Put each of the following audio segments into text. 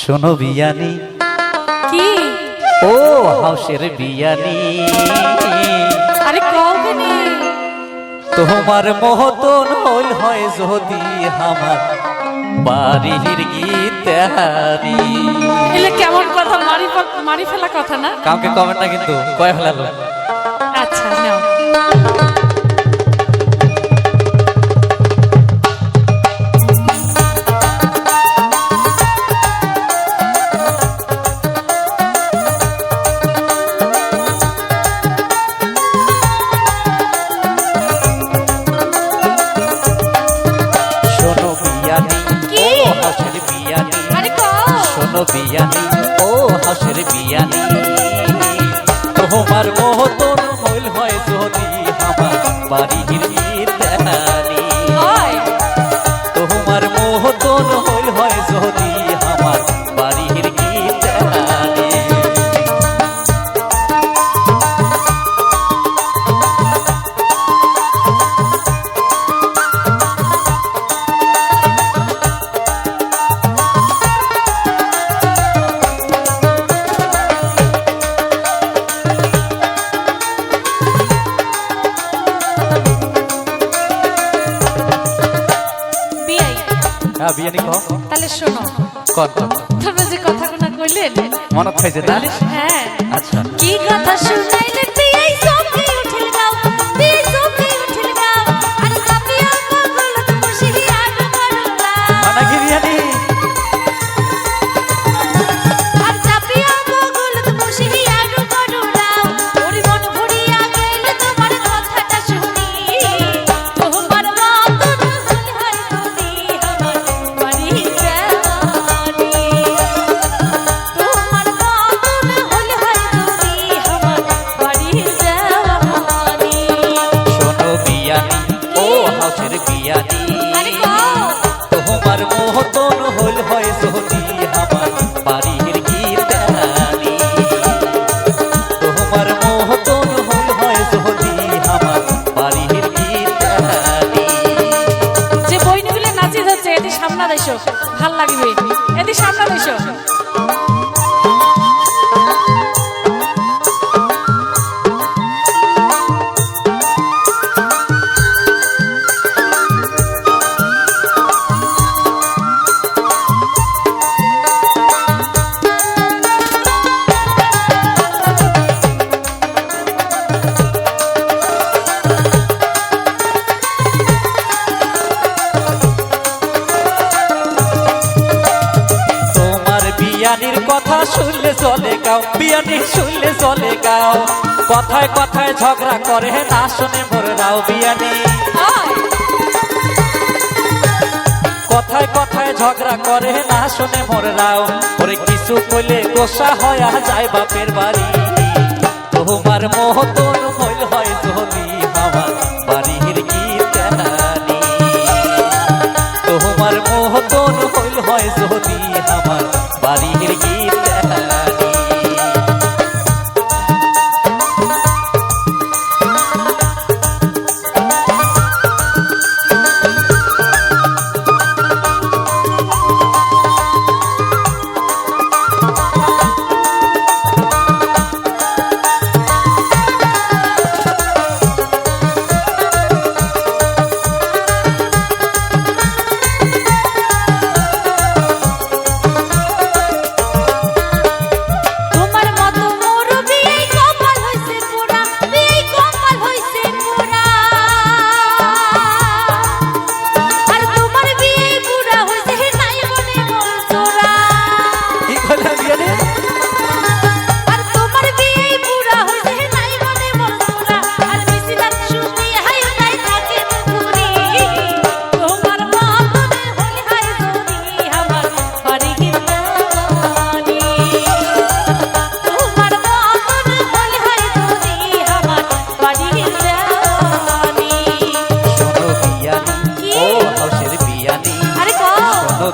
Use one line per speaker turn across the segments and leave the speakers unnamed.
শোনো বিয়ানি
কি
ও হাউসের বিয়ানি
আরে কওনি
তোমার মহতন হইল হয় যদি আমার বাড়ির গীতানি
এলে কেমন কথা মারি ফেলা কথা না
কাউকে কমেন্ট না কিন্তু কয় ফেলালো
আচ্ছা নাও
শোনো বিয়ানি ও হাসের বিয়ানি তোমার মহতন হইল হয় যদি আমার বাড়ির গীতানি তোমার মহতন হইল হয় যদি আমার বাড়ির গীতানি বিয়ানি কও
তাহলে শোনো
কত
তোমরা যে কথাগুলো কইলেন
মনে খাইছে তাহলে
হ্যাঁ
আচ্ছা
কি কথা শুনাইলে তুই সবকে উঠিল গাও তুই সবকে উঠিল গাও আর কাপিয়া পাগল তো শিরি আর মারলা
মানা কি বিয়ানি
আর কাপিয়া পাগল তো শিরি আর মারলা ওরে মন ভরিয়া গেল তোমার কথাটা শুনি তোমার মতন হয় তুমি আমার বাড়ি যাওনি তোমার মতন হল হয় তুমি আমার বাড়ি যাওনি
শোনো বিয়ানি ও হাউসের বিয়ানি
আরে কও
তোমার মহতন হইল হয় যদি আমার বাড়ির গীতানি তোমার মহতন হইল হয় যদি আমার বাড়ির গীতানি
যে বইনি মিলে নাচি যাচ্ছে এটি সামনে দেশো ভাল লাগবে এটি সামনে দেশো
বিয়ানির কথা শুনলে চলে গাও বিয়ানি শুনলে চলে গাও কথায় কথায় ঝগড়া করে না শুনে মরে যাও বিয়ানি কথায় কথায় ঝগড়া করে না শুনে মরে যাও ওরে কিছু কইলে গোসা হয়া যায় বাপের বাড়ি তোমার মহতন হইল হয় যদি আমার বাড়ির গীতানি তোমার মহতন হইল হয় যদি আমার বাড়ির গীতানি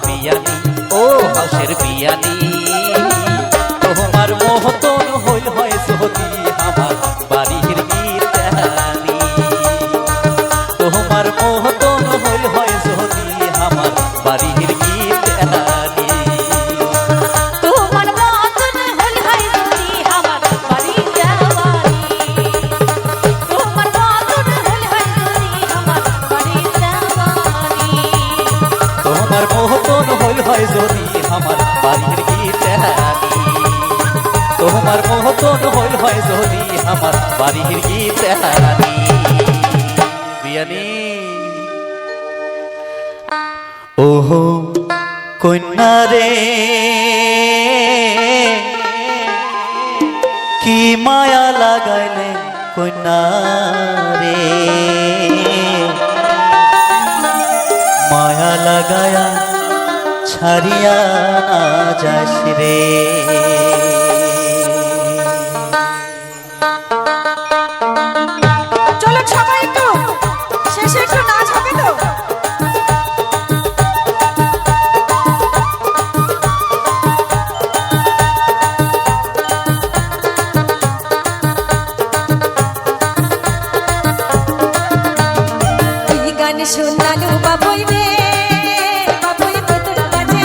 বিয়ানি ও হাউসের বিয়ানি তোমার মহতন হইল হয় যদি আমার বাড়ির গীতানি তোমার মহতন হইল হয় যদি আমার বাড়ির গীতানি মতন হইল হয় যদি আমার বাড়ির গীতানি তোমার মতন হইল হয় যদি আমার বাড়ির গীতানি বিয়ানি ওহো কন্যা রে কি মায়া লাগাইলে কন্যা রে মায়া লাগায়া ছাড়িয়া না যাস রে
চলো সবাই একটু শেষে একটু নাচ হবে তো গান শোনালো বাবুই রে বাবুই তোর বাজে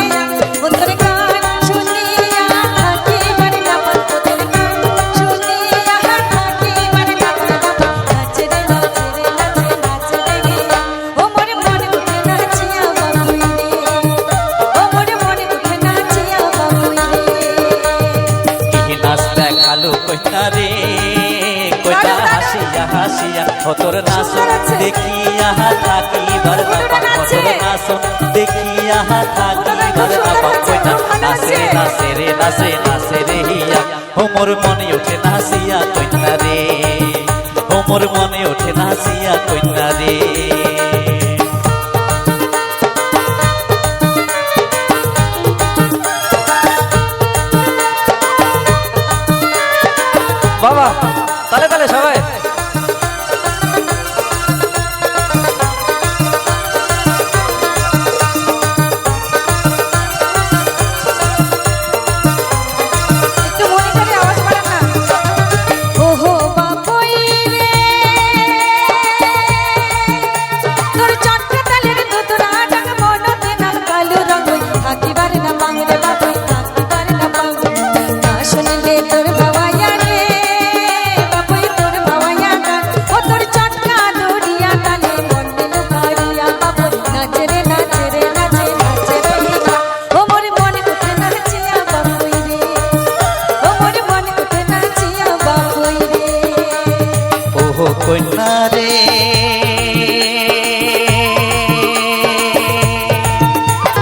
ওদের গান শুনিয়া থাকি মানে না ওদের গান শুনিয়া থাকি মানে না নাচে রে নাচে রে নাচে নাচে রে ও মনে মনে উঠে নাচিয়া বাবুই রে ও মনে মনে উঠে নাচিয়া বাবুই রে
কি নাচ দেখালো কন্যা রে কন্যা হাসিয়া হাসিয়া তোর নাচ দেখিয়া থাকি বারবার তোর নাচ দেখিয়া থাকি বারবার কন্যা নাচে নাচে রে নাচে নাচে রে হিয়া ও মোর মনে ওঠে নাচিয়া কন্যা রে ও মোর মনে ওঠে নাচিয়া কন্যা রে বাবা তালে তালে সবাই
একটু মনে করে আওয়াজ বাড়ান না ওহো বাবুই রে তোর চটকে তালের দুতরা ডাক মনতে না কালো রঙই থাকিবার না পাংরে বাবুই থাকিবার না পাং না শুনলে তোর বাবায়া রে বাবুই তোর বাবায়া গান ও তোর চটকা দড়িয়া তালে মনে লুকাইয়া বাবুই নাচে রে নাচে রে নাচে নাচে রে ও মোর মনে উঠে নাচিয়া বাবুই রে ও মোর মনে উঠে নাচিয়া বাবুই রে
ওহো কন্যা রে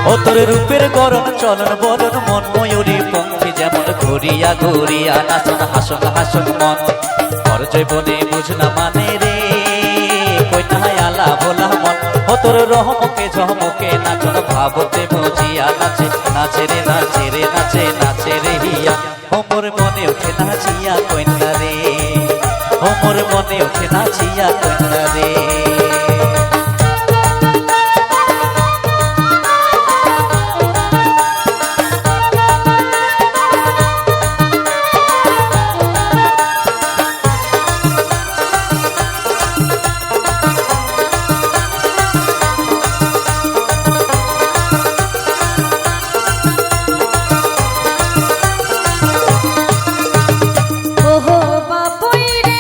ও তোর রূপের গরম চলন বলন মন ময়ূরী পঙ্খী যেমন ঘুরিয়া ঘুরিয়া নাচন হাসন হাসন মন পর জৈবনে বুঝ না মানে রে কন্যা আলা ভোলা মন ও তোর রহমকে ঝমকে নাচন ভাবতে বুঝিয়া নাচে নাচে রে নাচে রে নাচে নাচে রে হিয়া ও মোর মনে ওঠে নাচিয়া কন্যা রে ও মোর মনে ওঠে নাচিয়া কন্যা রে
ওহো বাবুই রে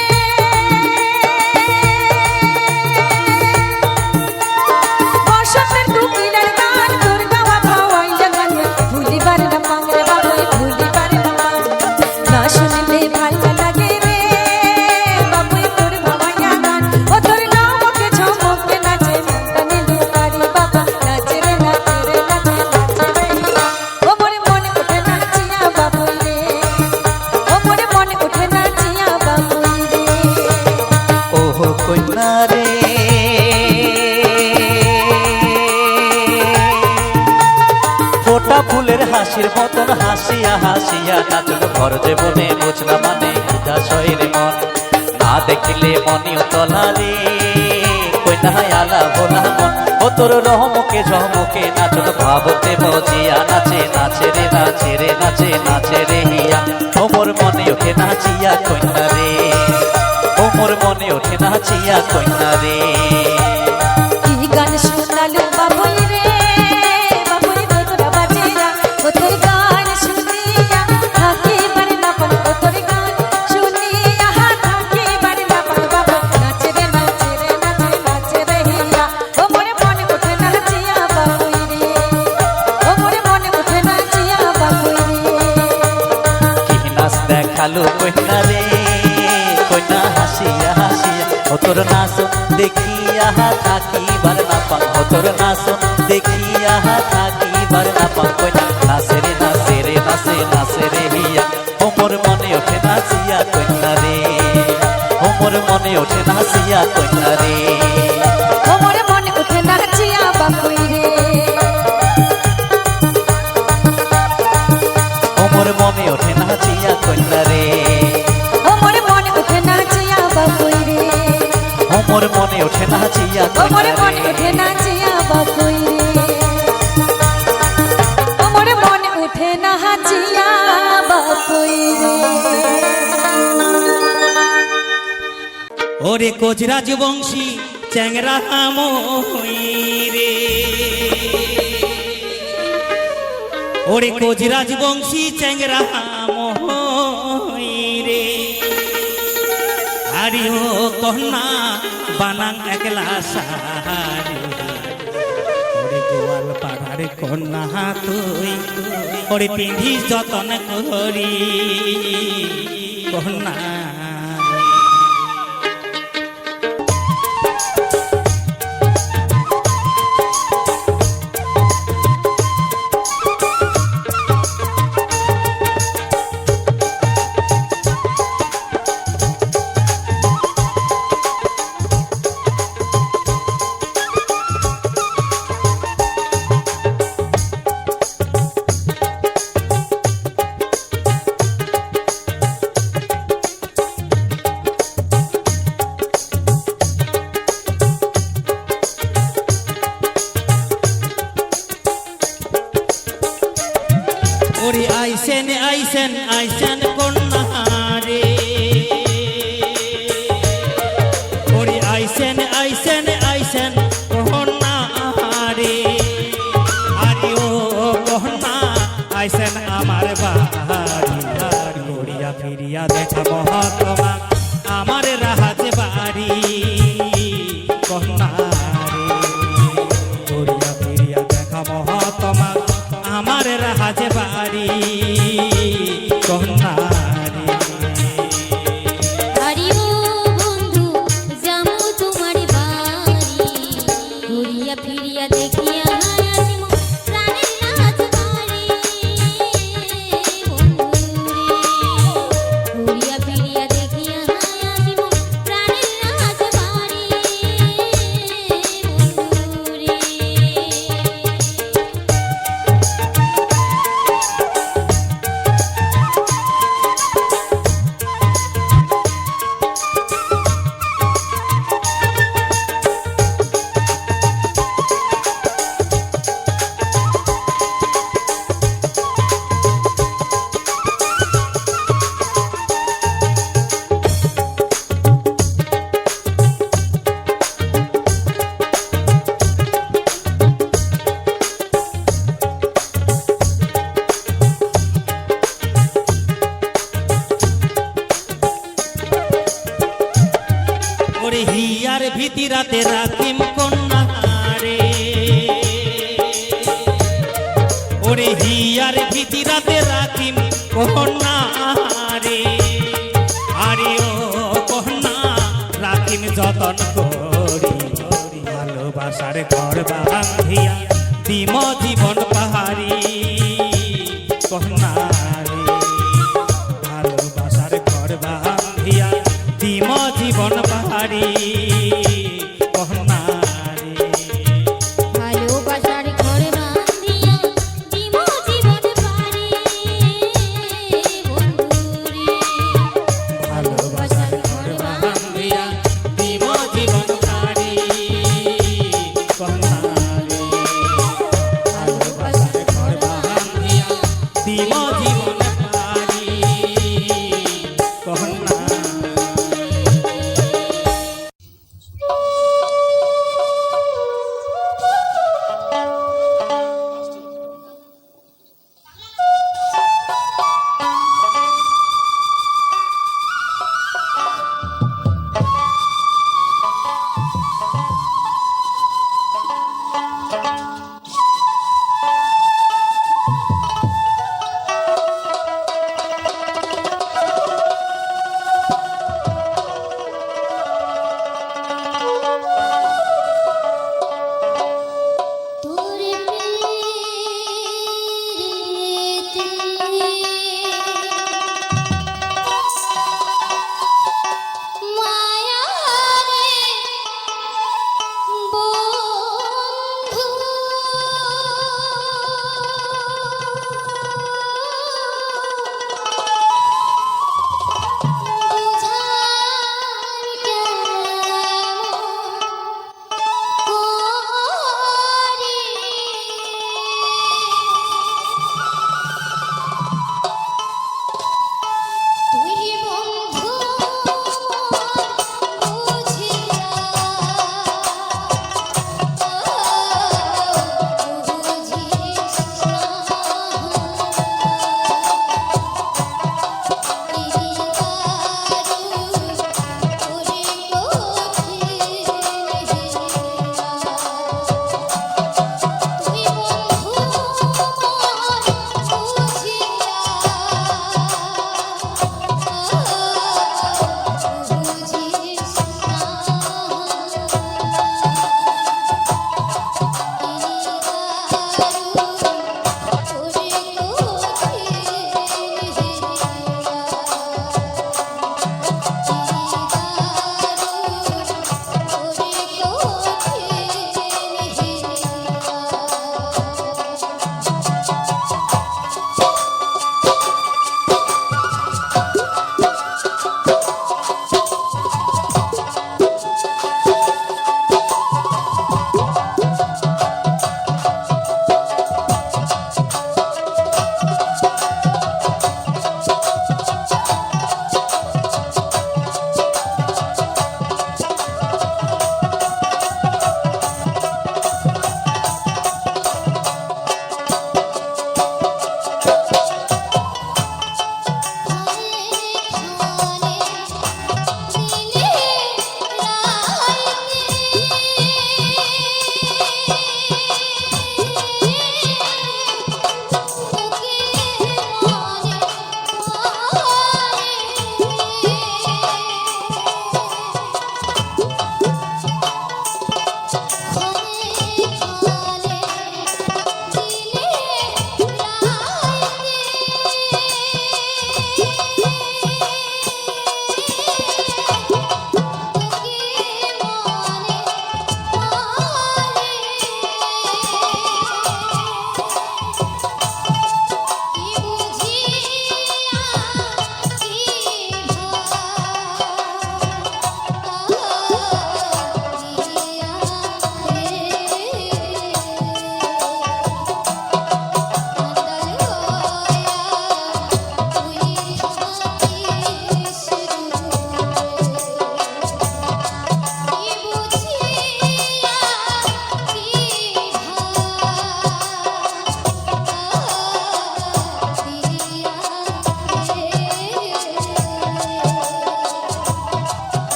বসন্তের দুকিলার গান তোর গাওয়া ভাওয়াইলা গান ভুলিবার না পাংরে বাবুই ভুলিবার না পাং না শুনলে ভালো লাগে রে বাবুই তোর ভাওয়াইয়া গান ও তোর নামকে ঝমকে নাচে মনটানে লুকারি বাবা নাচে রে নাচে রে নাচে নাচে রে ও মনে মনে উঠে নাচিয়া বাবুই রে ও মনে মনে উঠে নাচিয়া বাবুই রে
ওহো কন্যা রে ফোটা ফুলের হাসির মতন হাসিয়া হাসিয়া নাচন ঘর জীবনে বুঝলা মানে উদাসয়ের মন না দেখিলে মনিও তলা রে কন্যা আলা ভোলা মন ও তোর রহমকে ঝমকে নাচন ভাবতে বুঝিয়া নাচে নাচে রে নাচে রে নাচে নাচে রে হিয়া ও মোর মনে ওঠে নাচিয়া কন্যা রে ও মোর মনে ওঠে নাচিয়া কন্যা রে
কি গান শোনালো বাবুই রে বাবুই তোর বাজেরা ও তোর গান শুনিয়া থাকি বারে না পান ও তোর গান শুনিয়া থাকি বারে না পান বাবা নাচে রে নাচে রে নাচে নাচে রে হিয়া ও মনে মনে উঠে নাচিয়া বাবুই রে
কালো কইনা রে কইনা হাসিয়া হাসিয়া ও তোর নাচ দেখিয়া থাকিবার না পাম ও তোর নাচ দেখিয়া থাকিবার না পাম কইনা নাচে রে নাচে রে নাচে নাচে রে হিয়া ও মোর মনে ওঠে নাচিয়া কইনা রে ও মোর মনে ওঠে নাচিয়া কইনা রে
ও মোর মনে উঠে নাচিয়া বাপুই রে
ও মোর মনে ওঠে নাচিয়া কইনা রে
ও মোর মনে উঠে নাচিয়া বাপুই রে
ও মোর মনে ওঠে নাচিয়া
ও মোর
কইনা
মনে
রে
উঠে নাচিয়া বাপুই রে ও মোর মনে উঠে নাচিয়া বাপুই রে
ওরে কোচরাজ বংশী চ্যাংরা মই রে ওরে কোচরাজ বংশী চ্যাংরা মই রে আরে ও কন্যা বানাং একলা সারি ওরে গোয়াল পাড়ার কন্যা তুই ওরে পিন্ধি যতন করি কন্যা ওরে আইসেন আইসেন আইসেন কন্যা রে ওরে আইসেন আইসেন আইসেন কন্যা রে আরে ও কন্যা আইসেন আমার বাড়ি ঘুরিয়া ফিরিয়া দেখা মহাত্মা আমার রাহাজ বাড়ি কন্যা রে ঘুরিয়া ফিরিয়া দেখা মহাত্মা আমার রাহাজ বাড়ি কন্যা রে
আরে ও বন্ধু যামু তোমার বাড়ি ঘুরিয়া ফিরিয়া দেখিয়া আসিম প্রাণের রাজবাড়ি বন্ধুরে ঘুরিয়া ফিরিয়া দেখিয়া আসিম প্রাণের রাজবাড়ি বন্ধুরে ওরে হিয়ার ভিতিরাতে রাখিম কন্যা রে ওরে হিয়ার ভিতিরাতে রাখিম কন্যা রে আরে ও কন্যা রাখিম যতন করি ভালোবাসার ঘর বাঁধিয়া দিম জীবন পাহাড়ি কন্যা রে ভালোবাসার ঘর বাঁধিয়া দিম জীবন পাহাড়ি কন্যা রে ভালোবাসার ঘর বাঁধিয়া দিম জীবন পারি বন্ধুরে
ভালোবাসার ঘর বাঁধিয়া দিম জীবন পাহাড়ি কন্যা রে ভালোবাসার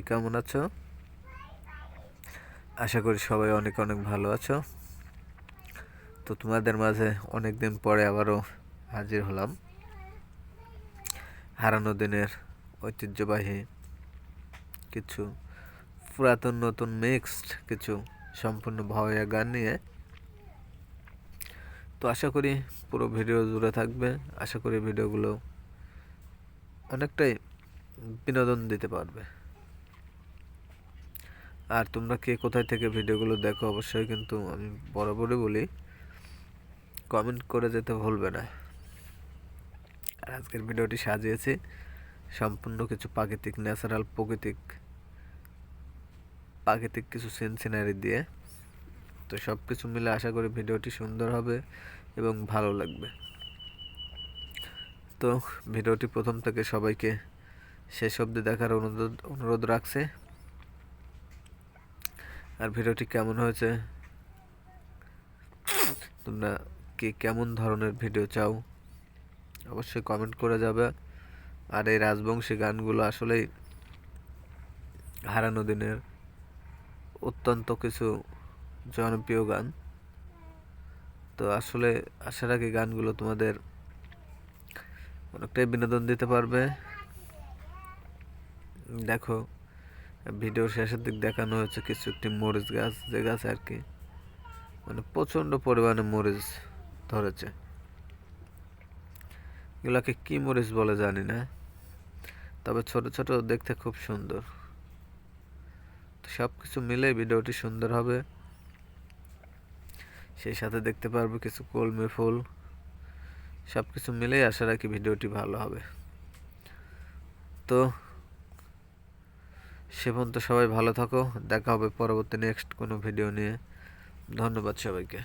কেমন আছো? আশা করি সবাই অনেক অনেক ভালো আছো। তো তোমাদের মাঝে অনেক দিন পরে আবারও হাজির হলাম হারানো দিনের ঐতিহ্যবাহী কিছু পুরাতন নতুন মিক্সড কিছু সম্পূর্ণ ভাওয়াইয়া গান নিয়ে। তো আশা করি পুরো ভিডিও জুড়ে থাকবে। আশা করি ভিডিওগুলো অনেকটাই বিনোদন দিতে পারবে। আর তোমরা কে কোথায় থেকে ভিডিওগুলো দেখো অবশ্যই কিন্তু আমি বরাবরই বলি কমেন্ট করে যেতে ভুলবে না। আর আজকের ভিডিওটি সাজিয়েছি সম্পূর্ণ কিছু প্রাকৃতিক ন্যাচারাল প্রাকৃতিক কিছু সিনারি দিয়ে। তো সব কিছু মিলে আশা করি ভিডিওটি সুন্দর হবে এবং ভালো লাগবে। তো ভিডিওটি প্রথম থেকে সবাইকে শেষ অবধি দেখার অনুরোধ রাখছে। আর ভিডিওটি কেমন হয়েছে, তোমরা কি কেমন ধরনের ভিডিও চাও অবশ্যই কমেন্ট করে যাবে। আর এই রাজবংশী গানগুলো আসলেই হারানো দিনের অত্যন্ত কিছু জনপ্রিয় গান। তো আসলে আশা রাখি গানগুলো তোমাদের অনেকটাই বিনোদন দিতে পারবে। দেখো ভিডিওর শেষের দিক দেখানো হয়েছে কিছু একটি মরিচ গাছ, যে গাছ আর কি মানে প্রচণ্ড পরিমাণে মরিচ ধরেছে। এগুলাকে কি মরিচ বলে জানি না, তবে ছোট ছোট দেখতে খুব সুন্দর। তো সব কিছু মিলে ভিডিওটি সুন্দর হবে। সেই সাথে দেখতে পারবে কিছু কলমি ফুল। সব কিছু মিলেই আশা রাখি ভিডিওটি ভালো হবে। তো সে পর্যন্ত সবাই ভালো থাকো। দেখা হবে পরবর্তী নেক্সট কোনো ভিডিও নিয়ে। ধন্যবাদ সবাইকে।